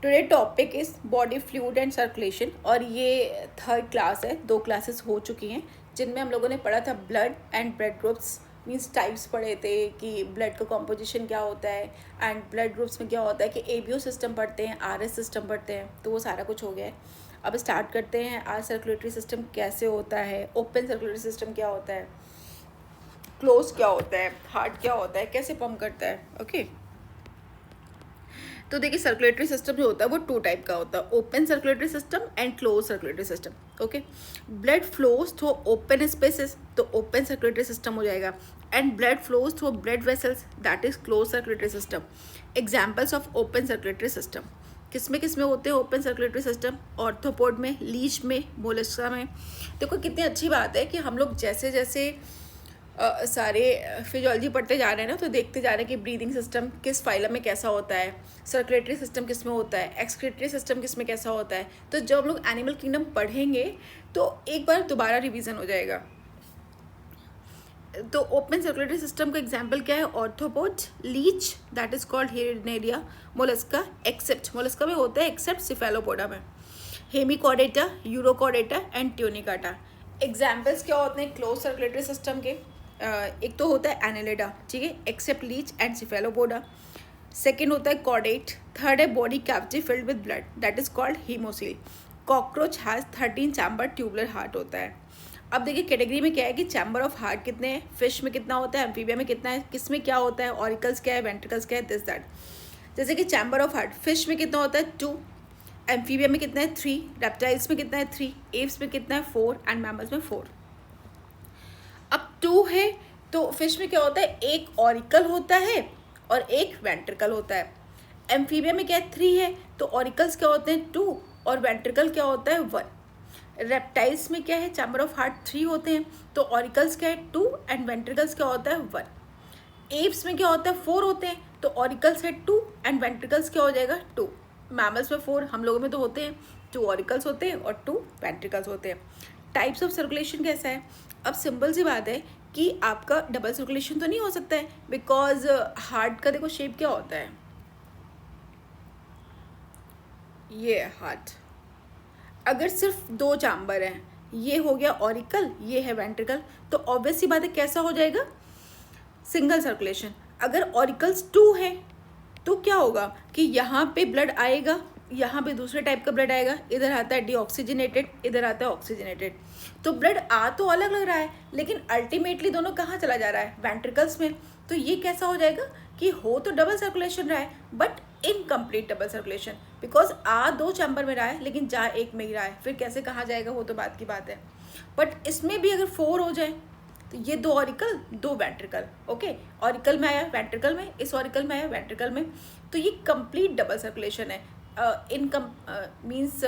Today topic is body fluid and circulation और ये third class है। 2 क्लासेस हो चुकी हैं जिनमें हम लोगों ने पढ़ा था blood and blood groups means types पढ़े थे कि ब्लड का कॉम्पोजिशन क्या होता है एंड ब्लड ग्रुप्स में क्या होता है कि एबीओ सिस्टम पढ़ते हैं, आरएस सिस्टम पढ़ते हैं, तो वो सारा कुछ हो गया है। अब स्टार्ट करते हैं। आज सर्कुलेटरी सिस्टम कैसे होता है, ओपन सर्कुलेटरी सिस्टम क्या होता है, क्लोज क्या होता है, हार्ट क्या होता है, कैसे पंप करता है। ओके तो देखिए सर्कुलेटरी सिस्टम जो होता है वो 2 टाइप का होता है, open circulatory system and close circulatory system. Okay blood flows through open spaces तो ओपन सर्कुलेटरी सिस्टम हो जाएगा and blood flows through blood vessels that is close circulatory system. Examples of open circulatory system किस में होते हैं open circulatory system? Arthropod में, Leach में, Mollusca में। देखो कितनी अच्छी बात है कि हम लोग जैसे जैसे सारे फिजियोलॉजी पढ़ते जा रहे हैं ना, तो देखते जा रहे हैं कि ब्रीदिंग सिस्टम किस फाइलम में कैसा होता है, सर्कुलेटरी सिस्टम किस में होता है, एक्सक्रीटरी सिस्टम किस में कैसा होता है। तो जब हम लोग एनिमल किंगडम पढ़ेंगे तो एक बार दोबारा रिवीजन हो जाएगा। तो ओपन सर्कुलेटरी सिस्टम का एग्जांपल क्या है? Arthropod, leech that is called hirudinaria, mollusca except mollusca में होता है एक्सेप्ट सिफेलोपोडा में, hemichordata, urochordata and tunicata. Examples क्या होते हैं क्लोज सर्कुलेटरी सिस्टम के? एक तो होता है एनेलिडा, ठीक है, except leech and Cephalopoda. Second होता है कॉर्डेट। थर्ड है body cavity filled with blood that is called haemocoel. Cockroach has 13 chamber tubular heart होता है। अब देखिए कैटेगरी में क्या है कि चैम्बर ऑफ हार्ट कितने हैं, फिश में कितना होता है, एम्फीबिया में कितना है, किस में क्या होता है, ऑरिकल्स क्या है, वेंट्रिकल्स क्या है, दिस दैट। जैसे कि चैम्बर ऑफ हार्ट फिश में कितना होता है 2, एम्फीबिया में कितना है 3, रेप्टाइल्स में कितना है 3, एव्स में कितना है 4 एंड मैमल्स में 4। अब 2 है तो फिश में क्या होता है, एक ऑरिकल होता है और एक वेंट्रिकल होता है। एम्फीबिया में क्या है 3 है तो ऑरिकल्स क्या होते हैं 2 और वेंट्रिकल क्या होता है 1। रेप्टाइल्स में क्या है, चैम्बर ऑफ हार्ट 3 होते हैं तो ऑरिकल्स क्या है 2 एंड वेंट्रिकल्स क्या होता है 1। एव्स में क्या होता है 4 होते हैं तो ऑरिकल्स है 2 एंड वेंट्रिकल्स क्या हो जाएगा 2। मैमल्स में 4, हम लोगों में तो होते हैं 2 ऑरिकल्स होते हैं और 2 वेंट्रिकल्स होते हैं। टाइप्स ऑफ सर्कुलेशन कैसा है? अब सिंपल सी बात है कि आपका डबल सर्कुलेशन तो नहीं हो सकता है बिकॉज हार्ट का देखो शेप क्या होता है, ये हार्ट। अगर सिर्फ 2 चैम्बर हैं, ये हो गया ऑरिकल, ये है वेंट्रिकल, तो ऑब्वियस सी बात है कैसा हो जाएगा, सिंगल सर्कुलेशन। अगर ऑरिकल्स 2 है तो क्या होगा कि यहाँ पे ब्लड आएगा, यहाँ पे दूसरे टाइप का ब्लड आएगा, इधर आता है डीऑक्सीजनेटेड, इधर आता है ऑक्सीजनेटेड। तो ब्लड आ तो अलग लग रहा है लेकिन अल्टीमेटली दोनों कहाँ चला जा रहा है, वेंट्रिकल्स में। तो ये कैसा हो जाएगा कि हो तो डबल सर्कुलेशन रहा है but incomplete double circulation, because आ 2 चैम्बर में रहा है लेकिन जा एक में ही रहा है, फिर कैसे कहाँ जाएगा वो तो बात की बात है। बट इसमें भी अगर 4 हो जाए तो ये 2 ऑरिकल 2 वेंट्रिकल, ओके, ऑरिकल में आया वेंट्रिकल में, इस ऑरिकल में आया वेंट्रिकल में, तो ये कंप्लीट डबल सर्कुलेशन है। इनकम मीन्स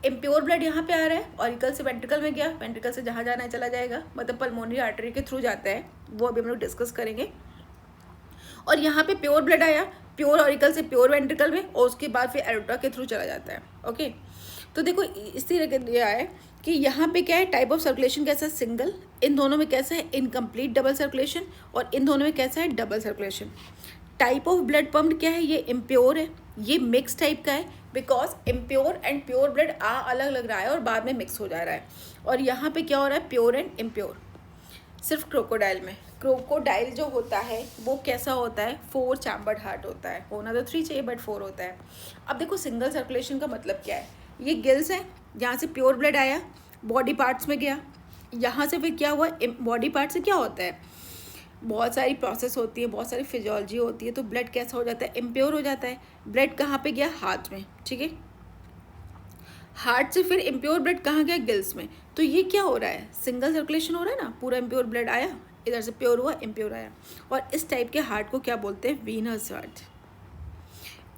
इम्प्योर ब्लड यहाँ पे आ रहा है, ऑरिकल से वेंट्रिकल में गया, वेंट्रिकल से जहाँ जाना है चला जाएगा, मतलब पल्मोनरी आर्टरी के थ्रू जाता है, वो अभी हम लोग डिस्कस करेंगे। और यहाँ पे प्योर ब्लड आया, प्योर ऑरिकल से प्योर वेंट्रिकल में, और उसके बाद फिर एरोटा के थ्रू चला जाता है। ओके तो देखो इस तरह के ये है कि यहाँ पे क्या है, टाइप ऑफ सर्कुलेशन कैसा है, सिंगल, इन दोनों में कैसा है इनकम्प्लीट डबल सर्कुलेशन, और इन दोनों में कैसा है double circulation. Type of blood pumped क्या है, ये इम्प्योर है, ये मिक्स टाइप का है because impure and pure blood आ अलग लग रहा है और बाद में मिक्स हो जा रहा है। और यहाँ पे क्या हो रहा है, प्योर एंड इम्प्योर। सिर्फ क्रोकोडाइल में, क्रोकोडाइल जो होता है वो कैसा होता है, 4 चैम्बर्ड हार्ट होता है, होना तो 3 चाहिए बट 4 होता है। अब देखो सिंगल सर्कुलेशन का मतलब क्या है, ये गिल्स है, यहाँ से प्योर ब्लड आया, बॉडी पार्ट्स में गया, यहाँ से फिर क्या हुआ, बॉडी पार्ट से क्या होता है, बहुत सारी प्रोसेस होती है, बहुत सारी फिजियोलॉजी होती है, तो ब्लड कैसा हो जाता है, इम्प्योर हो जाता है। ब्लड कहाँ पे गया, हार्ट में, ठीक है, हार्ट से फिर इम्प्योर ब्लड कहाँ गया, गिल्स में। तो ये क्या हो रहा है, सिंगल सर्कुलेशन हो रहा है ना, पूरा इम्प्योर ब्लड आया, इधर से प्योर हुआ, इम्प्योर आया। और इस टाइप के हार्ट को क्या बोलते हैं, वीनस हार्ट।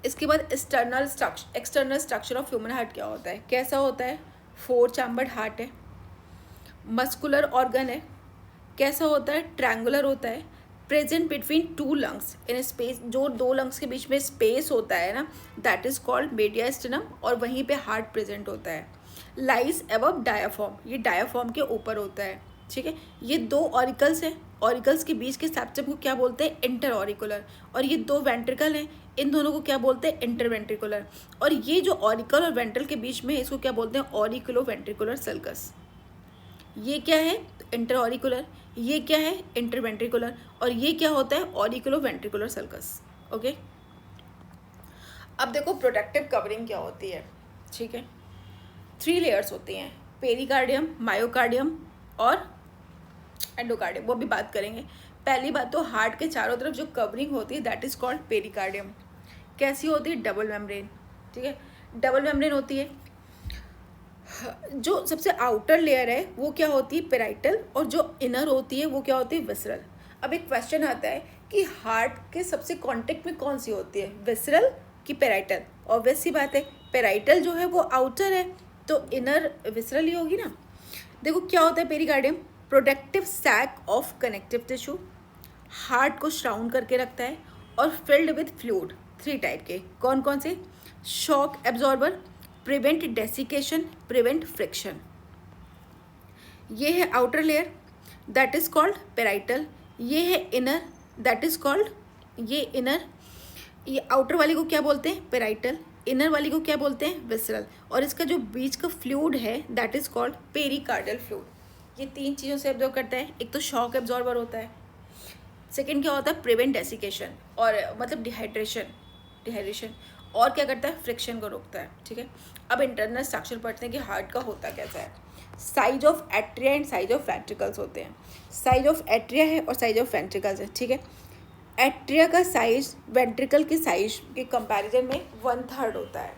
इसके बाद external structure of human heart क्या होता है, कैसा होता है, 4 चैम्बर्ड हार्ट है, मस्कुलर ऑर्गन है, कैसा होता है, ट्रायंगुलर होता है, present between 2 lungs in space, जो 2 लंग्स के बीच में स्पेस होता है ना, दैट इज कॉल्ड मेडियास्टिनम, और वहीं पे हार्ट प्रेजेंट होता है। लाइज अबव डायाफ्राम, ये डायाफ्राम के ऊपर होता है, ठीक है। ये दो ऑरिकल्स हैं, ऑरिकल्स के बीच के सेप्टम को क्या बोलते हैं, इंटर ऑरिकुलर। और ये दो वेंट्रिकल हैं, इन दोनों को क्या बोलते हैं, इंटरवेंट्रिकुलर। और ये जो ऑरिकल और वेंट्रल के बीच में है इसको क्या बोलते हैं, ऑरिकुलो वेंट्रिकुलर सल्कस। ये क्या है, इंटर ऑरिकुलर, ये क्या है, इंटरवेंट्रिकुलर, और ये क्या होता है, ऑरिकुलो वेंट्रिकुलर सल्कस। ओके, अब देखो प्रोटेक्टिव कवरिंग क्या होती है। ठीक है, 3 लेयर्स होती हैं, पेरिकार्डियम, मायोकार्डियम और एंडोकार्डियम, वो भी बात करेंगे। पहली बात तो हार्ट के चारों तरफ जो कवरिंग होती है दैट इज कॉल्ड पेरिकार्डियम। कैसी होती है, डबल मेम्ब्रेन। ठीक है, डबल मेम्ब्रेन होती है। जो सबसे आउटर लेयर है वो क्या होती है, पेराइटल, और जो इनर होती है वो क्या होती है, विसरल। अब एक क्वेश्चन आता है कि हार्ट के सबसे कांटेक्ट में कौन सी होती है, विसरल कि पेराइटल। ऑब्वियस सी बात है, पेराइटल जो है वो आउटर है तो इनर विसरल ही होगी ना। देखो क्या होता है pericardium, protective sac of connective tissue, heart को श्राउंड करके रखता है, और फिल्ड विद फ्लूइड। 3 टाइप के, कौन कौन से, shock absorber, prevent desiccation, prevent friction. ये है outer layer that is called parietal, ये है इनर दैट इज कॉल्ड, ये इनर, ये आउटर वाली को क्या बोलते हैं, पेराइटल, इनर वाली को क्या बोलते हैं, विसरल, और इसका जो बीच का फ्लूइड है that is called pericardial fluid. ये 3 चीज़ों से एब्जॉर्ब करता है। एक तो शॉक एब्जॉर्बर होता है, सेकेंड क्या होता है, प्रिवेंट डेसिकेशन और मतलब डिहाइड्रेशन, और क्या करता है, फ्रिक्शन को रोकता है। ठीक है, अब इंटरनल स्ट्रक्चर पढ़ते हैं कि हार्ट का होता कैसा है। Size of atria and size of ventricles होते हैं। साइज ऑफ एट्रिया है और साइज ऑफ वेंट्रिकल्स है। ठीक है, एट्रिया का साइज वेंट्रिकल के साइज के कंपैरिजन में 1/3 होता है।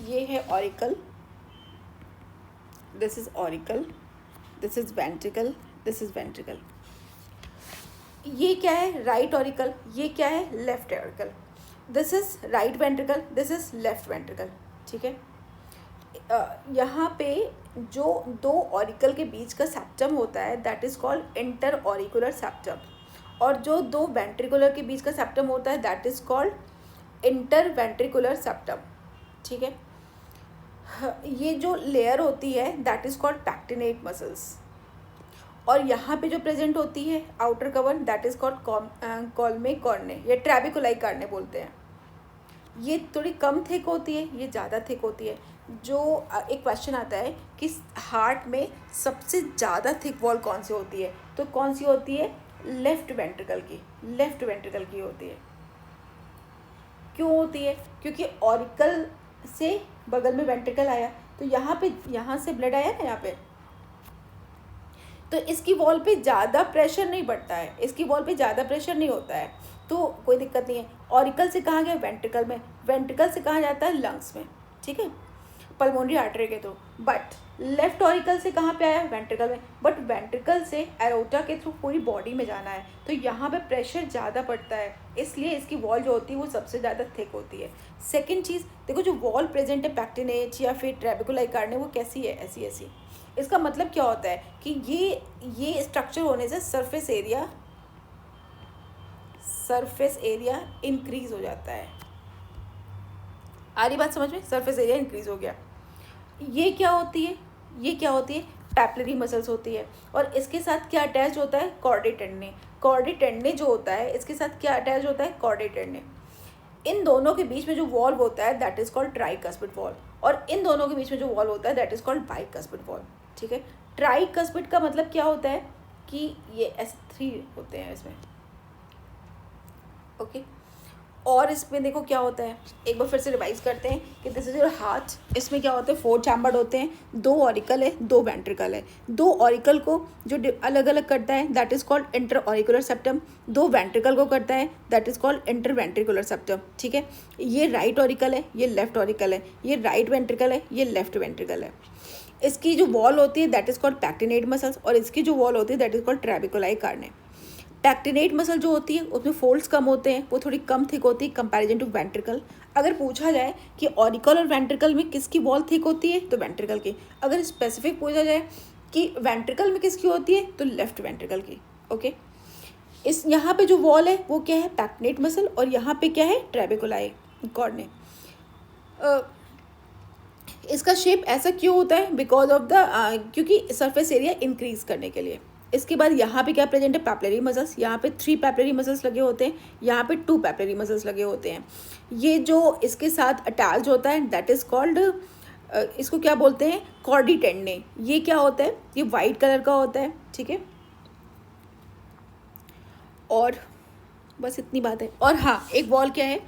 ये है auricle, this is auricle, this is ventricle, this is ventricle. ये क्या है, राइट ऑरिकल, ये क्या है, left auricle. This is right ventricle, this is left ventricle. ठीक है, यहाँ पे जो 2 ऑरिकल के बीच का सेप्टम होता है that is called inter auricular septum, और जो 2 वेंट्रिकुलर के बीच का सेप्टम होता है that is called interventricular septum. ठीक है, ये जो लेयर होती है that is called pectinate muscles, और यहाँ पे जो प्रेजेंट होती है outer cover that is called columnae carneae या ट्रैबिकुलाई कार्ने बोलते हैं। ये थोड़ी कम थिक होती है, ये ज़्यादा थिक होती है। जो एक क्वेश्चन आता है कि हार्ट में सबसे ज़्यादा थिक वॉल कौन सी होती है, तो कौन सी होती है, लेफ्ट वेंट्रिकल की, लेफ्ट वेंट्रिकल की होती है। क्यों होती है, क्योंकि ऑरिकल से बगल में वेंट्रिकल आया तो यहाँ से ब्लड आया ना यहाँ पे, तो इसकी वॉल पे ज़्यादा प्रेशर नहीं पड़ता है, इसकी वॉल पे ज़्यादा प्रेशर नहीं होता है, तो कोई दिक्कत नहीं है। ऑरिकल से कहाँ गया, वेंट्रिकल में, वेंट्रिकल से कहाँ जाता है, लंग्स में। ठीक है, पल्मोनरी आर्टरी के थ्रू, बट लेफ्ट ऑरिकल से कहाँ पे आया, वेंट्रिकल में, बट वेंट्रिकल से एरोटा के थ्रू पूरी बॉडी में जाना है, तो यहाँ पे प्रेशर ज़्यादा पड़ता है, इसलिए इसकी वॉल जो होती है वो सबसे ज़्यादा थिक होती है। सेकेंड चीज़ देखो, जो वॉल प्रेजेंट है पैक्टिनेट या फिर ट्रैबिकुलाई कार्ने, वो कैसी है, ऐसी ऐसी। इसका मतलब क्या होता है कि ये स्ट्रक्चर होने से सरफेस एरिया इंक्रीज हो जाता है। आ रही बात समझ में, सरफेस एरिया इंक्रीज हो गया। ये क्या होती है, ये क्या होती है, पैपिलरी मसल्स होती है, और इसके साथ क्या अटैच होता है, कॉर्डी टेंडने। कॉर्डी टेंडने जो होता है इसके साथ क्या अटैच होता है, कॉर्डी टेंडने। इन दोनों के बीच में जो वॉल्व होता है that is called tricuspid valve, और इन दोनों के बीच में जो वॉल्व होता है that is called bicuspid valve. ठीक है, ट्राइकस्पिड का मतलब क्या होता है कि ये S3 होते हैं इसमें। ओके, और इसमें देखो क्या होता है, एक बार फिर से रिवाइज करते हैं कि दिस इज योर हार्ट। इसमें क्या होते हैं, 4 चैम्बर्ड होते हैं, 2 ऑरिकल है, 2 वेंट्रिकल है। 2 ऑरिकल को जो अलग अलग करता है that is called inter auricular septum, 2 ventricle को करता है that is called interventricular septum. ठीक है, ये राइट ऑरिकल है, ये लेफ्ट ऑरिकल है, ये राइट वेंट्रिकल है, ये लेफ्ट वेंट्रिकल है। इसकी जो वॉल होती है that is called pectinate muscles, और इसकी जो वॉल होती है that is called trabeculae carneae. Pectinate muscle जो होती है उसमें फोल्ड्स कम होते हैं, वो थोड़ी कम थिक होती है कंपैरिजन टू वेंट्रिकल। अगर पूछा जाए कि ऑरिकल और वेंट्रिकल में किसकी वॉल थिक होती है, तो वेंट्रिकल की। अगर स्पेसिफिक पूछा जाए कि वेंट्रिकल में किसकी होती है, तो लेफ्ट वेंट्रिकल की। ओके, इस यहाँ पे जो वॉल है वो क्या है, पैक्टिनेट मसल, और यहाँ पे क्या है, ट्रैबिकुलाई कार्ने। इसका शेप ऐसा क्यों होता है? बिकॉज ऑफ द क्योंकि सरफेस एरिया इंक्रीज करने के लिए। इसके बाद यहाँ पे क्या प्रेजेंट है? Papillary muscles. यहाँ पे 3 पैपिलरी मसल्स लगे होते हैं, यहाँ पे 2 पैपिलरी मसल्स लगे होते हैं। ये जो इसके साथ अटैच होता है दैट इज कॉल्ड, इसको क्या बोलते हैं? कॉर्डी टेंडे। ये क्या होता है? ये वाइट कलर का होता है, ठीक है। और बस इतनी बात है। और हाँ, एक वॉल क्या है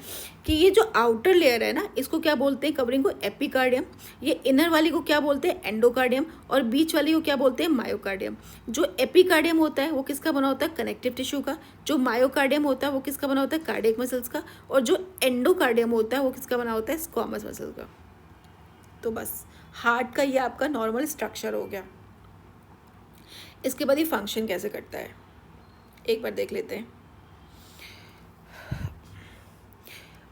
कि ये जो आउटर लेयर है ना, इसको क्या बोलते हैं? कवरिंग को एपिकार्डियम। ये इनर वाली को क्या बोलते हैं? एंडोकार्डियम। और बीच वाली को क्या बोलते हैं? मायोकार्डियम। जो एपिकार्डियम होता है वो किसका बना होता है? कनेक्टिव टिश्यू का। जो मायोकार्डियम होता है वो किसका बना होता है? कार्डियक मसल्स का। और जो एंडोकार्डियम होता है वो किसका बना होता है? स्क्वामस मसल का। तो बस हार्ट का ये आपका नॉर्मल स्ट्रक्चर हो गया। इसके बाद ये फंक्शन कैसे करता है एक बार देख लेते हैं।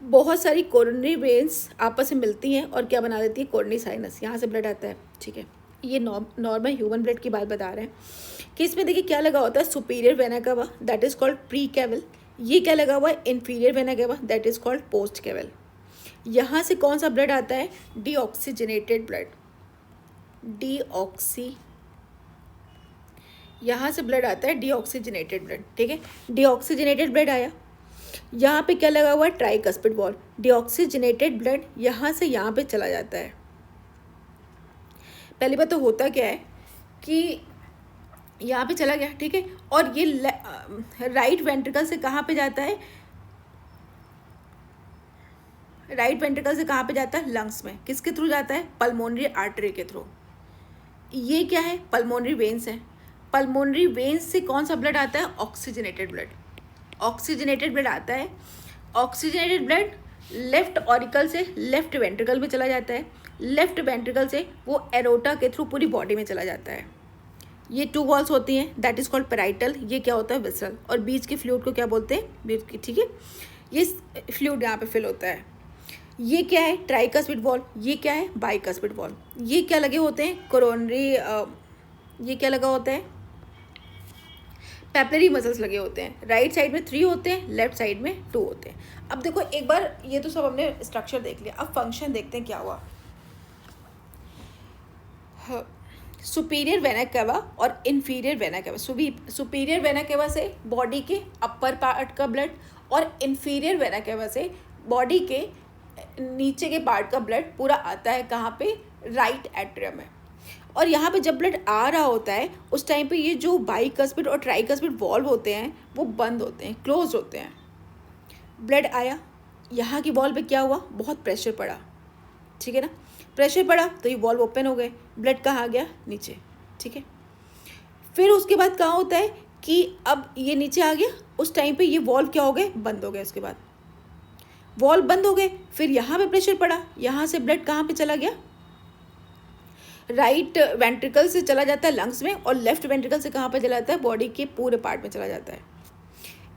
बहुत सारी कोरोनरी वेन्स आपस में मिलती हैं और क्या बना देती है? Coronary sinus. यहाँ से ब्लड आता है, ठीक है। ये नॉर्मल ह्यूमन ब्लड की बात बता रहे हैं कि इसमें देखिए क्या लगा होता है? Superior vena cava, that is called pre केवल। ये क्या लगा हुआ है? Inferior vena cava, that is called post केवल। यहाँ से कौन सा ब्लड आता है? Deoxygenated blood. यहाँ से ब्लड आता है डीऑक्सीजनेटेड ब्लड, ठीक है। डीऑक्सीजनेटेड ब्लड आया। यहाँ पे क्या लगा हुआ है? Tricuspid wall. डीऑक्सीजनेटेड ब्लड यहाँ से यहाँ पे चला जाता है। पहली बात तो होता क्या है कि यहाँ पे चला गया, ठीक है। और ये राइट वेंट्रिकल से कहाँ पे जाता है? राइट वेंट्रिकल से कहाँ पे जाता है? लंग्स में। किसके थ्रू जाता है? पल्मोनरी आर्टरी के थ्रू। ये क्या है? पल्मोनरी वेन्स है। पल्मोनरी वेन्स से कौन सा ब्लड आता है? Oxygenated blood. ऑक्सीजनेटेड ब्लड आता है। ऑक्सीजनेटेड ब्लड लेफ्ट ऑरिकल से लेफ्ट वेंट्रिकल में चला जाता है। लेफ्ट वेंट्रिकल से वो एरोटा के थ्रू पूरी बॉडी में चला जाता है। ये 2 वॉल्स होती हैं, दैट इज कॉल्ड पेराइटल। ये क्या होता है? विसरल। और बीच के फ्लूइड को क्या बोलते हैं? ठीक है। ये फ्लूइड यहाँ पे फिल होता है। ये क्या है? Tricuspid wall. ये क्या है? Bicuspid valve. ये क्या लगे होते हैं? कोरोनरी, ये क्या लगा होता है? पैपिलरी मसल्स लगे होते हैं। राइट साइड में 3 होते हैं, लेफ्ट साइड में 2 होते हैं। अब देखो एक बार, ये तो सब हमने स्ट्रक्चर देख लिया, अब फंक्शन देखते हैं क्या हुआ। सुपीरियर वेना केवा और inferior vena cava. Superior vena cava से बॉडी के अपर पार्ट का ब्लड और इन्फीरियर वेना केवा से बॉडी के नीचे के पार्ट का ब्लड पूरा आता है कहाँ पे? राइट एट्रियम में। और यहाँ पे जब ब्लड आ रहा होता है उस टाइम पे ये जो बाइकस्पिड और ट्राइकस्पिड वॉल्व होते हैं वो बंद होते हैं, क्लोज होते हैं। ब्लड आया, यहाँ की वॉल्व पे क्या हुआ? बहुत प्रेशर पड़ा, ठीक है ना। प्रेशर पड़ा तो ये वॉल्व ओपन हो गए, ब्लड कहाँ आ गया? नीचे, ठीक है। फिर उसके बाद कहाँ होता है कि अब ये नीचे आ गया, उस टाइम पे ये वॉल्व क्या हो गए? बंद हो गए। उसके बाद वॉल्व बंद हो गए, फिर यहाँ पे प्रेशर पड़ा, यहाँ से ब्लड कहाँ पे चला गया? राइट वेंट्रिकल से चला जाता है लंग्स में, और लेफ्ट वेंट्रिकल से कहाँ पे चला जाता है? बॉडी के पूरे पार्ट में चला जाता है।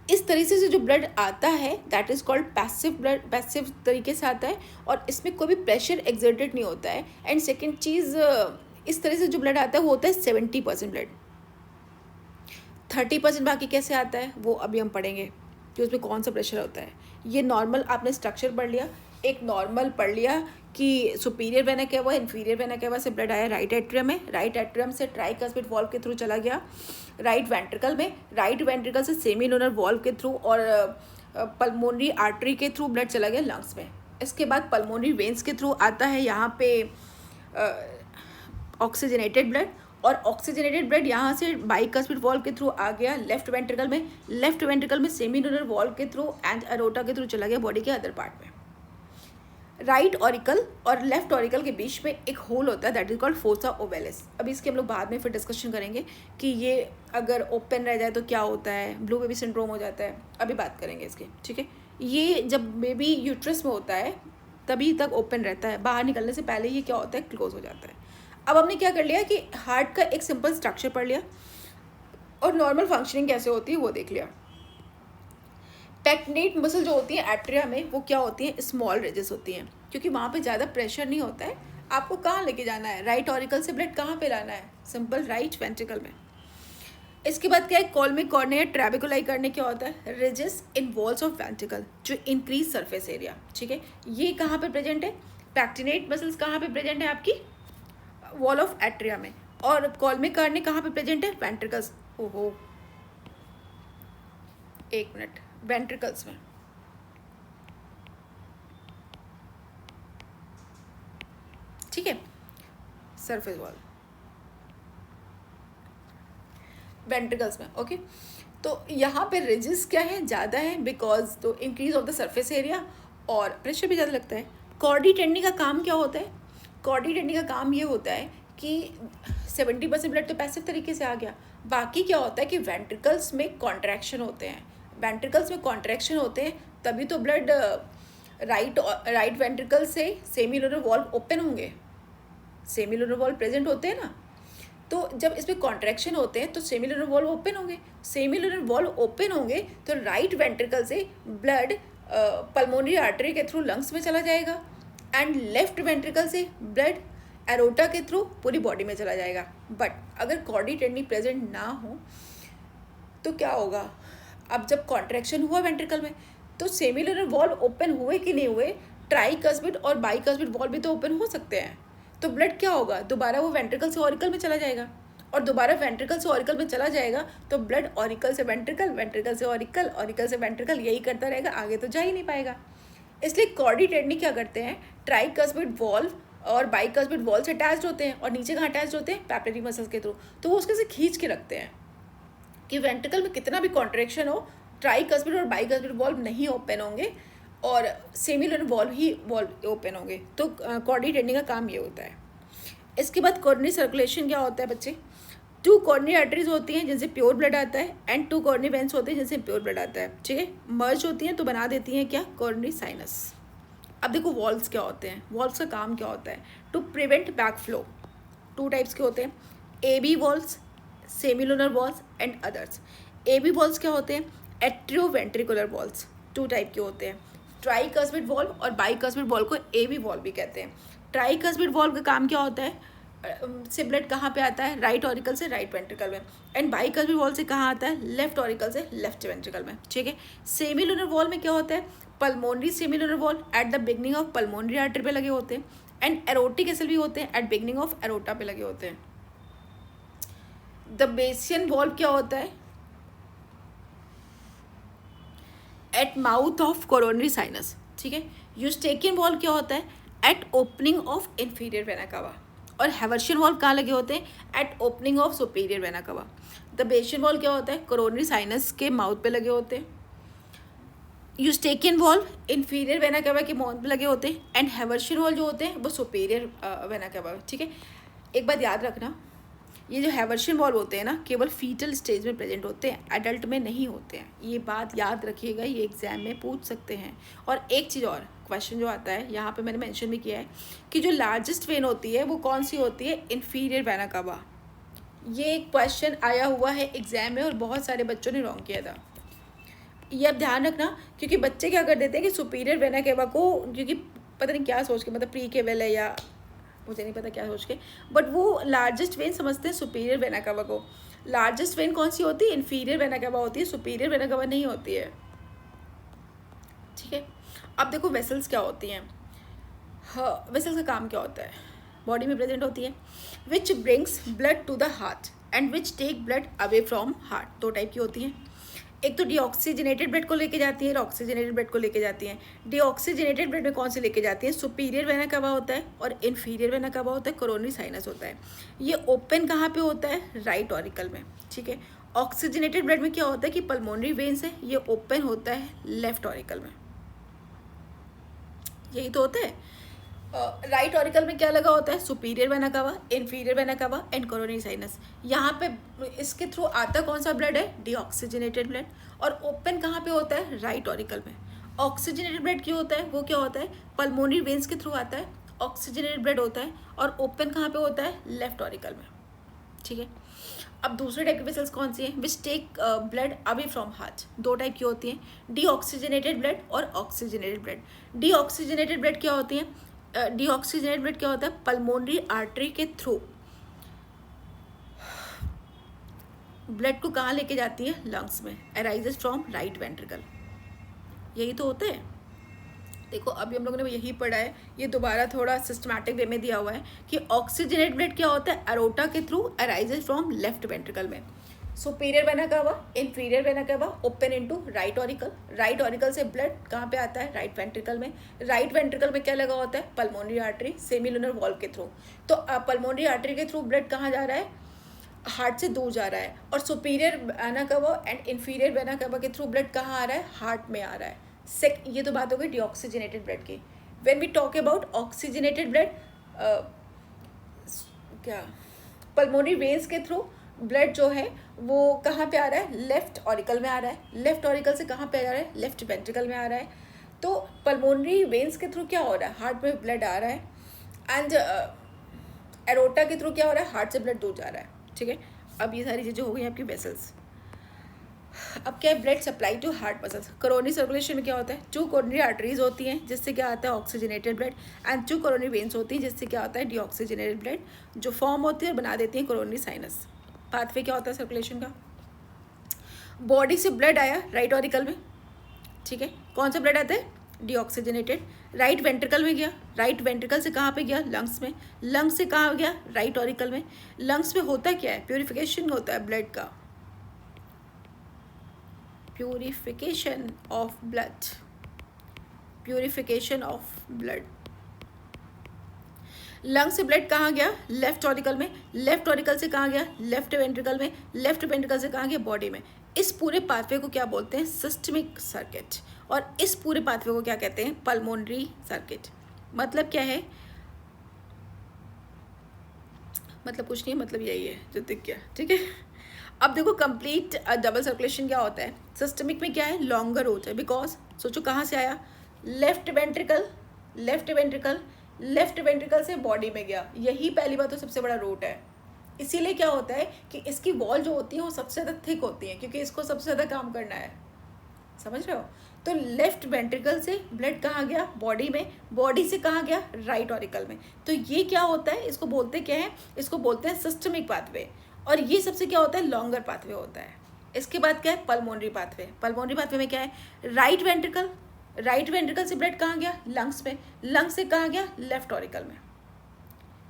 इस तरीके से जो ब्लड आता है that is called passive blood. Passive तरीके से आता है और इसमें कोई भी प्रेशर एक्सर्टेड नहीं होता है। एंड सेकेंड चीज़, इस तरह से जो ब्लड आता है वो होता है 70% ब्लड। 30% बाकी कैसे आता है वो अभी हम पढ़ेंगे कि उसमें कौन सा प्रेशर होता है। ये नॉर्मल आपने स्ट्रक्चर पढ़ लिया, एक नॉर्मल पढ़ लिया कि superior vena cava, inferior vena cava से ब्लड आया राइट एट्रियम में, राइट एट्रियम से ट्राइकस्पिड वॉल्व के थ्रू चला गया राइट वेंट्रिकल में, राइट वेंट्रिकल से सेमीलुनर वॉल्व के थ्रू और पल्मोनरी आर्टरी के थ्रू ब्लड चला गया लंग्स में। इसके बाद पल्मोनरी वेन्स के थ्रू आता है यहाँ पे ऑक्सीजनेटेड ब्लड, और ऑक्सीजनेटेड ब्लड यहाँ से बाइकस्पिड वॉल्व के थ्रू आ गया लेफ्ट वेंट्रिकल में, लेफ्ट वेंट्रिकल में सेमीलुनर वॉल्व के थ्रू एंड एरोटा के थ्रू चला गया बॉडी के अदर पार्ट में। राइट ऑरिकल और लेफ्ट ऑरिकल के बीच में एक होल होता है that is called fossa ovalis. अभी इसके हम लोग बाद में फिर डिस्कशन करेंगे कि ये अगर ओपन रह जाए तो क्या होता है, ब्लू बेबी सिंड्रोम हो जाता है, अभी बात करेंगे इसकी, ठीक है। ये जब बेबी यूट्रस में होता है तभी तक ओपन रहता है, बाहर निकलने से पहले ये क्या होता है? क्लोज हो जाता है। अब हमने क्या कर लिया कि हार्ट का एक सिंपल स्ट्रक्चर पढ़ लिया और नॉर्मल फंक्शनिंग कैसे होती है वो देख लिया। पेक्टिनेट मसल जो होती है एट्रिया में वो क्या होती है? स्मॉल रिजेस होती हैं, क्योंकि वहाँ पे ज़्यादा प्रेशर नहीं होता है। आपको कहाँ लेके जाना है? राइट ऑरिकल से ब्लड कहाँ पे लाना है? सिंपल राइट वेंट्रिकल में। इसके बाद क्या है? कॉलमिक कॉर्निया ट्रैबिकुलाई करने क्या होता है? Ridges in walls of ventricle जो इंक्रीज सरफेस एरिया, ठीक है। ये कहाँ पे प्रेजेंट है? पैक्टिनेट मसल्स कहाँ पे प्रेजेंट है आपकी? वॉल ऑफ एट्रिया में। और कॉल्मिक कार्ने कहाँ पे प्रेजेंट है? वेंट्रिकल्स। ओहो, एक मिनट, वेंट्रिकल्स में। ठीक है, सरफेस वॉल वेंट्रिकल्स में। ओके, तो यहाँ पे रिजिस क्या है? ज़्यादा है, बिकॉज तो increase of the surface area और प्रेशर भी ज़्यादा लगता है। कॉर्डी टेंडी का काम क्या होता है? कॉर्डी टेंडी का काम ये होता है कि 70% ब्लड तो पैसिव तरीके से आ गया, बाकी क्या होता है कि वेंट्रिकल्स में कॉन्ट्रैक्शन होते हैं। वेंट्रिकल्स में कॉन्ट्रैक्शन होते हैं तभी तो ब्लड राइट वेंट्रिकल से सेमिलुनर वॉल्व ओपन होंगे, सेमिलुनर वॉल्व प्रेजेंट होते हैं ना, तो जब इसमें कॉन्ट्रैक्शन होते हैं तो सेमिलुनर वॉल्व ओपन होंगे। सेमिलुनर वॉल्व ओपन होंगे तो राइट वेंट्रिकल से ब्लड पल्मोनरी आर्टरी के थ्रू लंग्स में चला जाएगा एंड लेफ्ट वेंट्रिकल से ब्लड एरोटा के थ्रू पूरी बॉडी में चला जाएगा। बट अगर कॉर्डी टेंडी प्रेजेंट ना हो तो क्या होगा? अब जब कॉन्ट्रैक्शन हुआ वेंट्रिकल में तो सेमिलुनर वॉल्व ओपन हुए कि नहीं हुए, ट्राइकस्मिड और बाइकस्मिड वॉल्व भी तो ओपन हो सकते हैं, तो ब्लड क्या होगा? दोबारा वो वेंट्रिकल से ऑरिकल में चला जाएगा, और दोबारा वेंट्रिकल से ऑरिकल में चला जाएगा तो ब्लड ऑरिकल से वेंट्रिकल, वेंट्रिकल से ऑरिकल, ऑरिकल से वेंट्रिकल, यही करता रहेगा, आगे तो जा ही नहीं पाएगा। इसलिए कॉर्डी टेंडी क्या करते हैं? ट्राइकस्मिड वॉल्व और बाइकस्मिड वॉल्व से अटैच्ड होते हैं, और नीचे कहाँ अटैच्ड होते हैं? पैपिलरी मसल्स के थ्रू। तो वो उसके से खींच के रखते हैं कि वेंट्रिकल में कितना भी कॉन्ट्रैक्शन हो, ट्राइकस्मिड और बाइकस्मिड वॉल्व नहीं ओपन होंगे और सेमिलुनर वॉल्व ही वॉल्व ओपन होंगे। तो कॉर्डी टेंडी का काम ये होता है। इसके बाद कोरोनरी सर्कुलेशन क्या होता है बच्चे? 2 कोरोनरी आर्टरीज होती हैं जिनसे प्योर ब्लड आता है एंड 2 कोरोनरी वेन्स होते हैं जिनसे प्योर ब्लड आता है। ठीक है, मर्ज होती हैं तो बना देती हैं क्या? Coronary sinus. अब देखो वॉल्व्स क्या होते हैं, वॉल्व्स का काम क्या होता है? To prevent back flow. 2 types के होते हैं, AB valves, semilunar valves and others. AB valves क्या होते हैं? Atrioventricular valves. 2 टाइप के होते हैं, ट्राइकस्मिड वॉल्व और बाइकस्मिड वॉल्व को AB वॉल्व भी कहते हैं। ट्राइकस्मिड वॉल्व का काम क्या होता है? से ब्लड कहाँ पे आता है? राइट ऑरिकल से राइट वेंट्रिकल में, एंड बाइकस्मिड वॉल्व से कहाँ आता है? लेफ्ट ऑरिकल से लेफ्ट वेंट्रिकल में। ठीक है, सेमिलुनर वॉल्व में क्या होता है? Pulmonary semilunar valve at the beginning of pulmonary artery पे लगे होते हैं, एंड एरोटिक वेसल भी होते हैं एट बिगनिंग ऑफ एरोटा पे लगे होते हैं। द बेसियन वॉल्व क्या होता है? At mouth of coronary sinus. ठीक है, यूस्टेकियन वॉल्व क्या होता है? At opening of inferior vena cava. और हैवर्शियन वॉल्व कहाँ लगे होते हैं? At opening of superior vena cava. Thebesian valve क्या होता है? कोरोनरी साइनस के माउथ पे लगे होते हैं। यूस्टेकियन वॉल्व इंफीरियर वेना कावा के माउथ पे लगे होते हैं, एंड हैवर्शियन वॉल्व जो होते हैं वो सुपीरियर वेना कावा। ठीक है, एक बात याद रखना, ये जो हैवर्शियन वॉल्व होते हैं ना, केवल फीटल स्टेज में प्रेजेंट होते हैं, एडल्ट में नहीं होते हैं। ये बात याद रखिएगा, ये एग्जाम में पूछ सकते हैं। और एक चीज़ और, क्वेश्चन जो आता है यहाँ पे मैंने मेंशन भी किया है कि जो लार्जेस्ट वेन होती है वो कौन सी होती है? इंफीरियर वेना कावा। ये एक क्वेश्चन आया हुआ है एग्जाम में और बहुत सारे बच्चों ने रॉन्ग किया था। ये अब ध्यान रखना, क्योंकि बच्चे क्या कर देते हैं कि सुपीरियर वेना कावा को, क्योंकि पता नहीं क्या सोच के, मतलब प्री केवल है या मुझे नहीं पता क्या सोच के, बट वो लार्जेस्ट वेन समझते हैं सुपीरियर वेना कावा को। लार्जेस्ट वेन कौन सी होती है? इंफीरियर वेना कावा होती है, सुपीरियर वेना कावा नहीं होती है। ठीक है, अब देखो वेसल्स क्या होती हैं। हाँ, वेसल्स का काम क्या होता है? बॉडी में प्रेजेंट होती है, which brings blood to the heart and which take blood away from heart. 2 type की होती हैं, एक तो डीऑक्सीजनेटेड ब्लड को लेके जाती है, ऑक्सीजनेटेड ब्लड को लेके जाती हैं। डीऑक्सीजनेटेड ब्लड में कौन से लेके जाती है? सुपीरियर वेना कावा होता है और इन्फीरियर वेना कावा होता है, कोरोनरी साइनस होता है। ये ओपन कहाँ पे होता है? राइट ऑरिकल में। ठीक है, ऑक्सीजनेटेड ब्लड में क्या होता है कि पल्मोनरी वेन्स है, ये ओपन होता है लेफ्ट ऑरिकल में। यही तो होता है। राइट ऑरिकल में क्या लगा होता है? सुपीरियर वेना कावा, inferior vena cava and coronary sinus. यहाँ पे इसके थ्रू आता कौन सा ब्लड है? Deoxygenated blood. और ओपन कहाँ पे होता है? राइट ऑरिकल में। ऑक्सीजनेटेड ब्लड क्या होता है? वो क्या होता है? पल्मोनरी वेन्स के थ्रू आता है, ऑक्सीजनेटेड ब्लड होता है, और ओपन कहाँ पे होता है? लेफ्ट ऑरिकल में। ठीक है, अब दूसरे टाइप की वेसल्स कौन सी हैं? Which take blood away from heart. 2 type की होती हैं, डीऑक्सीजनेटेड ब्लड और ऑक्सीजनेटेड ब्लड। डीऑक्सीजनेटेड ब्लड क्या होती है? डीऑक्सीजनेटेड ब्लड क्या होता है? पल्मोनरी आर्टरी के थ्रू ब्लड को कहाँ लेके जाती है? लंग्स में। Arises from right ventricle. यही तो होता है। देखो अभी हम लोगों ने यही पढ़ा है, ये दोबारा थोड़ा सिस्टमैटिक वे में दिया हुआ है कि ऑक्सीजनेटेड ब्लड क्या होता है, अरोटा के through arises from left ventricle में। सुपीरियर वेना का हुआ, इंफीरियर वेना का हुआ, open into right auricle. Right auricle से ब्लड कहाँ पे आता है, राइट वेंट्रिकल में। राइट वेंट्रिकल में क्या लगा होता है, पल्मोनरी आर्टरी, सेमिलुनर वॉल्व के थ्रू। तो पल्मोनरी आर्टरी के थ्रू ब्लड कहाँ जा रहा है, हार्ट से दूर जा रहा है। और सुपीरियर वेना कवा एंड इंफीरियर वेना कवा के थ्रू ब्लड कहाँ आ रहा है, हार्ट में आ रहा है। ये तो बात हो गई डीऑक्सीजनेटेड ब्लड की। When we talk about oxygenated blood, क्या पल्मोनरी वेन्स के थ्रू ब्लड जो है वो कहाँ पे आ रहा है, लेफ्ट ऑरिकल में आ रहा है। लेफ्ट ऑरिकल से कहाँ पे आ रहा है, लेफ्ट वेंट्रिकल में आ रहा है। तो पल्मोनरी वेन्स के थ्रू क्या हो रहा है, हार्ट में ब्लड आ रहा है। एंड एरोटा के थ्रू क्या हो रहा है, हार्ट से ब्लड दूर जा रहा है। ठीक है, अब ये सारी चीज़ें हो गई आपकी वेसल्स। अब क्या है, blood supply to heart muscles. Coronary circulation में क्या होता है, 2 कोरोनरी आर्टरीज होती हैं जिससे क्या आता है, oxygenated blood, and 2 coronary veins होती हैं जिससे क्या होता है, डीऑक्सीजनेटेड ब्लड, जो फॉर्म होती है और बना देती है कोरोनरी साइनस। पाथवे क्या होता है सर्कुलेशन का, बॉडी से ब्लड आया राइट ऑरिकल में, ठीक है, कौन सा ब्लड आता है, डीऑक्सीजनेटेड। राइट वेंट्रिकल में गया, राइट वेंट्रिकल से कहाँ पे गया, लंग्स में, लंग्स से कहाँ गया, राइट ऑरिकल में। लंग्स में होता क्या है, प्यूरिफिकेशन होता है ब्लड का, purification of blood, purification of blood. Lung से ब्लड कहाँ गया, लेफ्ट ऑरिकल में, लेफ्ट ऑरिकल से कहाँ गया, लेफ्ट वेंट्रिकल में, लेफ्ट वेंट्रिकल से कहाँ गया, बॉडी में। इस पूरे पाथवे को क्या बोलते हैं, सिस्टमिक सर्किट। और इस पूरे पाथवे को क्या कहते हैं, पल्मोनरी सर्किट। मतलब क्या है, मतलब कुछ नहीं, मतलब यही है जो दिख गया। ठीक है, अब देखो कंप्लीट डबल सर्कुलेशन क्या होता है, सिस्टमिक में क्या है, लॉन्गर होता है। बिकॉज सोचो कहाँ से आया, left ventricle, left ventricle, left ventricle से बॉडी में गया। यही पहली बात तो सबसे बड़ा रूट है। इसीलिए क्या होता है कि इसकी वॉल जो होती है वो सबसे ज़्यादा थिक होती है, क्योंकि इसको सबसे ज़्यादा काम करना है। समझ रहे हो, तो लेफ्ट वेंट्रिकल से ब्लड कहाँ गया, बॉडी में, बॉडी से कहाँ गया, राइट ऑरिकल में। तो ये क्या होता है, इसको बोलते क्या है, इसको बोलते हैं सिस्टमिक पाथवे। और ये सबसे क्या होता है, लॉन्गर पाथवे होता है। इसके बाद क्या है, पल्मोनरी पाथवे। पल्मोनरी पाथवे में क्या है, राइट वेंट्रिकल, राइट वेंट्रिकल से ब्लड कहाँ गया, लंग्स में, लंग्स से कहाँ गया, लेफ्ट ऑरिकल में।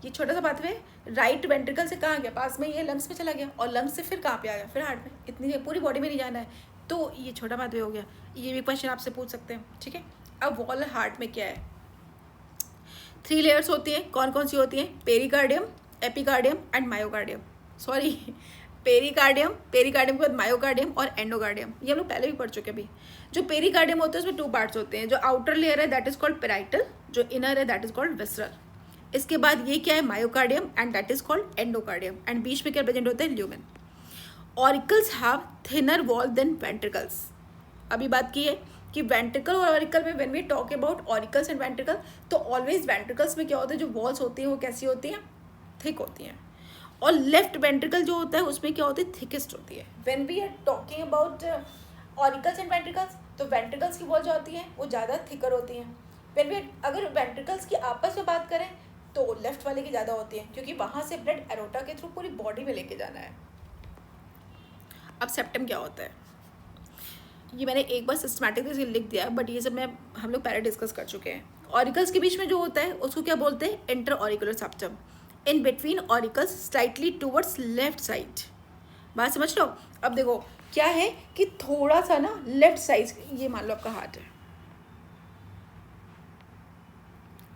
ये छोटा सा पाथवे, राइट वेंट्रिकल से कहाँ गया, पास में, ये लंग्स में चला गया, और लंग्स से फिर कहाँ पे आ गया, फिर हार्ट में। इतनी पूरी बॉडी में नहीं जाना है, तो ये छोटा पाथवे हो गया। ये भी क्वेश्चन आपसे पूछ सकते हैं। ठीक है, अब वॉल हार्ट में क्या है, 3 लेयर्स होती हैं। कौन कौन सी होती हैं, pericardium, epicardium and myocardium. Sorry, pericardium, pericardium के बाद मायोकार्डियम और एंडोकार्डियम। ये हम लोग पहले भी पढ़ चुके हैं। अभी जो पेरिकार्डियम होता है उसमें 2 पार्ट्स होते हैं। जो आउटर लेयर है दैट इज कॉल्ड पेराइटल, जो इनर है दैट इज कॉल्ड विसरल। इसके बाद ये क्या है, myocardium and that is called endocardium. And बीच में क्या प्रेजेंट होता है, lumen. Auricles have thinner wall than ventricles. अभी बात की है कि वेंट्रिकल और ऑरिकल में, when we talk about auricles and ventricle, तो ऑलवेज वेंट्रिकल्स में क्या होता है, जो वॉल्स होती हैं वो कैसी होती हैं, थिक होती हैं। और लेफ्ट वेंट्रिकल जो होता है उसमें क्या होती है, थिकेस्ट होती है। When we are talking about auricles and ventricles, तो वेंट्रिकल्स की वॉल जो होती हैं वो ज़्यादा थिकर होती हैं। व्हेन वी अगर वेंट्रिकल्स की आपस में बात करें तो लेफ्ट वाले की ज़्यादा होती है, क्योंकि वहाँ से ब्लड एरोटा के थ्रू पूरी बॉडी में लेके जाना है। अब सेप्टम क्या होता है, ये मैंने एक बार सिस्टमैटिकली से लिख दिया, बट ये सब हम लोग पहले डिस्कस कर चुके हैं। ऑरिकल्स के बीच में जो होता है उसको क्या बोलते हैं, inter auricular septum. In between auricles slightly towards left side. बात समझ लो। अब देखो क्या है कि थोड़ा सा ना लेफ्ट साइड, ये मान लो आपका हार्ट है,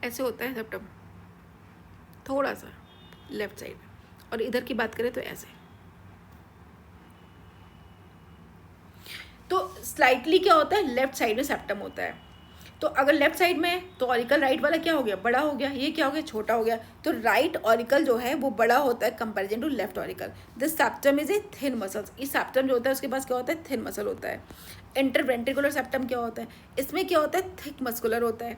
ऐसे होता है सेप्टम, थोड़ा सा लेफ्ट साइड। और इधर की बात करें तो ऐसे। तो स्लाइटली क्या होता है, लेफ्ट साइड में सेप्टम होता है। तो अगर लेफ्ट साइड में है तो ऑरिकल राइट वाला क्या हो गया, बड़ा हो गया। ये क्या हो गया, छोटा हो गया। तो राइट ऑरिकल जो है वो बड़ा होता है comparison to left auricle. This septum is a thin muscle. इस सेप्टम जो होता है उसके पास क्या होता है, थिन मसल होता है। इंटरवेंट्रिकुलर सेप्टम क्या होता है, इसमें क्या होता है, थिक मस्कुलर होता है।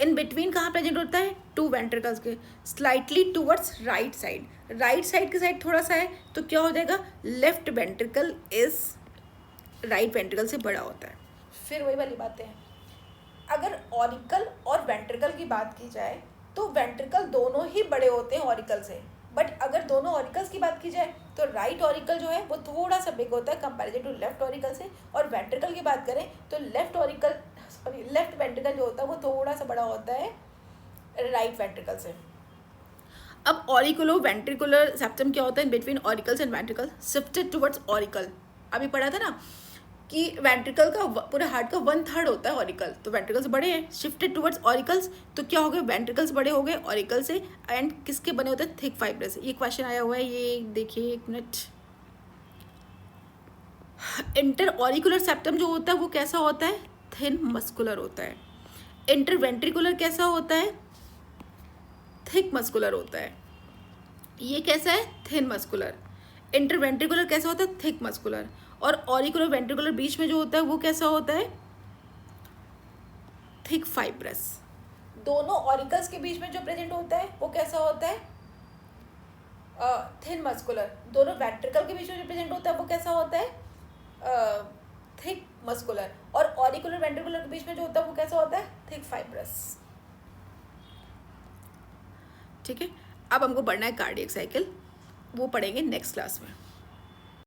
इन बिटवीन कहाँ प्रेजेंट होता है, 2 वेंट्रिकल्स के, slightly towards right side. Right side के साइड थोड़ा सा है तो क्या हो जाएगा, left ventricle is right ventricle से बड़ा होता है। फिर वही वाली बातें हैं, अगर ऑरिकल और वेंट्रिकल की बात की जाए तो वेंट्रिकल दोनों ही बड़े होते हैं ऑरिकल से। बट अगर दोनों ऑरिकल्स की बात की जाए तो राइट ऑरिकल जो है वो थोड़ा सा बिग होता है कंपैरिजन टू लेफ्ट ऑरिकल से। और वेंट्रिकल की बात करें तो left auricle sorry left ventricle जो होता है वो थोड़ा सा बड़ा होता है राइट वेंट्रिकल से। अब ऑरिकुलो वेंट्रिकुलर सेप्टम क्या होता है? Between auricles and ventricle, shifted towards auricle. अभी पढ़ा था ना कि वेंट्रिकल का पूरे हार्ट का 1/3 होता है ऑरिकल, तो वेंट्रिकल्स बड़े हैं, शिफ्टेड टुवर्ड्स ऑरिकल्स, तो क्या हो गए? वेंट्रिकल्स बड़े हो गए ऑरिकल से। एंड किसके बने होते हैं? थिक फाइब्रस से। ये क्वेश्चन आया हुआ है, ये देखिए एक मिनट। इंटर ऑरिकुलर सेप्टम जो होता है वो कैसा होता है? थिन मस्कुलर होता है। इंटर वेंट्रिकुलर कैसा होता है? थिक मस्कुलर होता है। ये कैसा है? Thin muscular. इंटर वेंट्रिकुलर कैसा होता है? Thick muscular. और ऑरिकुलर वेंट्रिकुलर बीच में जो होता है वो कैसा होता है? Thick fibrous. दोनों ऑरिकल्स के बीच में जो प्रेजेंट होता है वो कैसा होता है? Thin muscular. दोनों वेंट्रिकल के बीच में जो प्रेजेंट होता है वो कैसा होता है? Thick muscular. और ऑरिकुलर वेंट्रिकुलर के बीच में जो होता है वो कैसा होता है? Thick fibrous. ठीक है, अब हमको पढ़ना है कार्डियक साइकिल, वो पढ़ेंगे नेक्स्ट क्लास में।